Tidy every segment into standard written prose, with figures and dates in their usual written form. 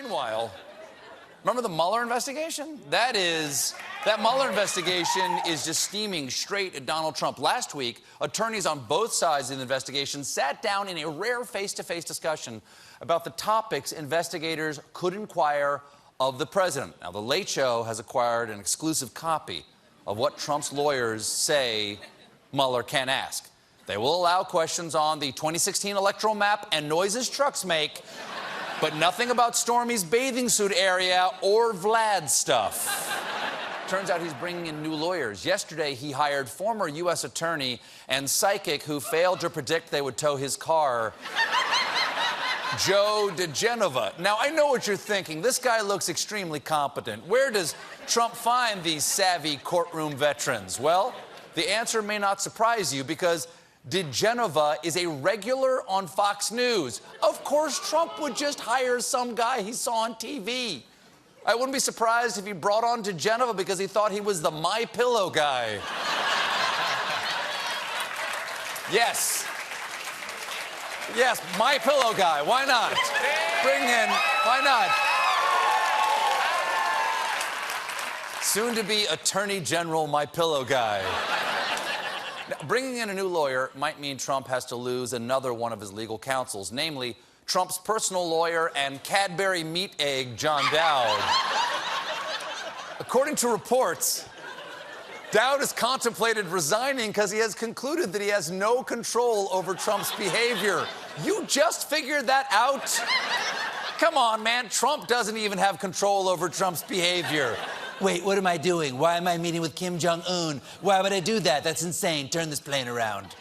Meanwhile, remember the Mueller investigation? That Mueller investigation is just steaming straight at Donald Trump. Last week, attorneys on both sides of the investigation sat down in a rare face-to-face discussion about the topics investigators could inquire of the president. Now, The Late Show has acquired an exclusive copy of what Trump's lawyers say Mueller can ask. They will allow questions on the 2016 electoral map and noises trucks make, but nothing about Stormy's bathing suit area or Vlad's stuff. Turns out he's bringing in new lawyers. Yesterday, he hired former U.S. attorney and psychic who failed to predict they would tow his car, Joe DeGenova. Now, I know what you're thinking. This guy looks extremely competent. Where does Trump find these savvy courtroom veterans? Well, the answer may not surprise you because DeGenova is a regular on Fox News. Of course, Trump would just hire some guy he saw on TV. I wouldn't be surprised if he brought on DeGenova because he thought he was the My Pillow guy. Yes. Yes, My Pillow guy. Why not? Bring in. Why not? Soon to be Attorney General My Pillow guy. Now, bringing in a new lawyer might mean Trump has to lose another one of his legal counsels, namely Trump's personal lawyer and Cadbury meat egg, John Dowd. According to reports, Dowd has contemplated resigning because he has concluded that he has no control over Trump's behavior. You just figured that out? Come on, man. Trump doesn't even have control over Trump's behavior. Wait, what am I doing? Why am I meeting with Kim Jong-un? Why would I do that? That's insane. Turn this plane around.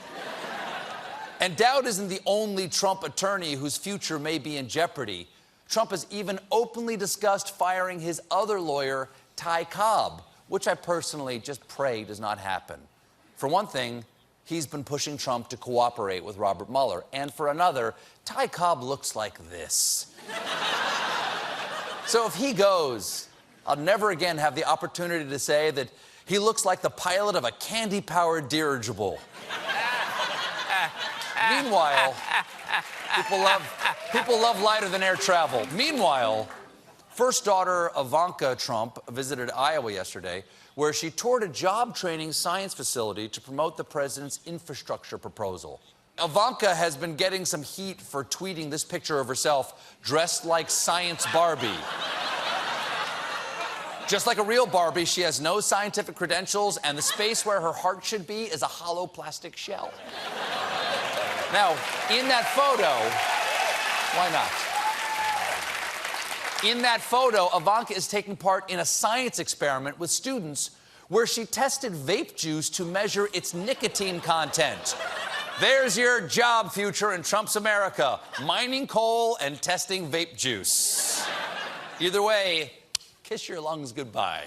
And Dowd isn't the only Trump attorney whose future may be in jeopardy. Trump has even openly discussed firing his other lawyer, Ty Cobb, which I personally just pray does not happen. For one thing, he's been pushing Trump to cooperate with Robert Mueller. And for another, Ty Cobb looks like this. So if he goes, I'll never again have the opportunity to say that he looks like the pilot of a candy-powered dirigible. Meanwhile, people love lighter-than-air travel. Meanwhile, first daughter Ivanka Trump visited Iowa yesterday, where she toured a job-training science facility to promote the president's infrastructure proposal. Ivanka has been getting some heat for tweeting this picture of herself dressed like Science Barbie. Just like a real Barbie, she has no scientific credentials, and the space where her heart should be is a hollow plastic shell. Now, in that photo, why not? In that photo, Ivanka is taking part in a science experiment with students where she tested vape juice to measure its nicotine content. There's your job future in Trump's America, mining coal and testing vape juice. Either way, kiss your lungs goodbye.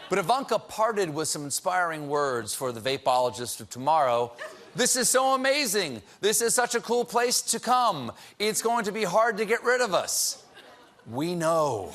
But Ivanka parted with some inspiring words for the vapeologist of tomorrow. This is so amazing. This is such a cool place to come. It's going to be hard to get rid of us. We know.